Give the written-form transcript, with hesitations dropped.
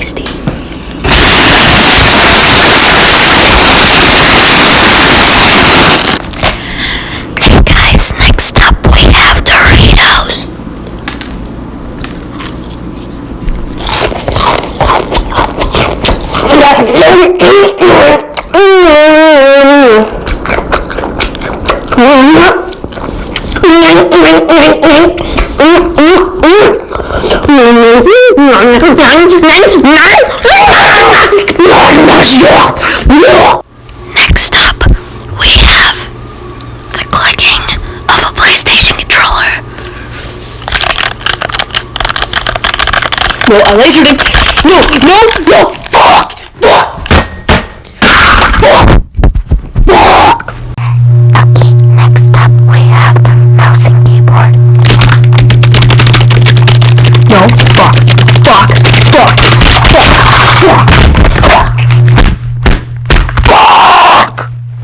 tasty. Okay guys, next up we have Doritos. Next up, we have the clicking of a PlayStation controller. No, I lasered him. No.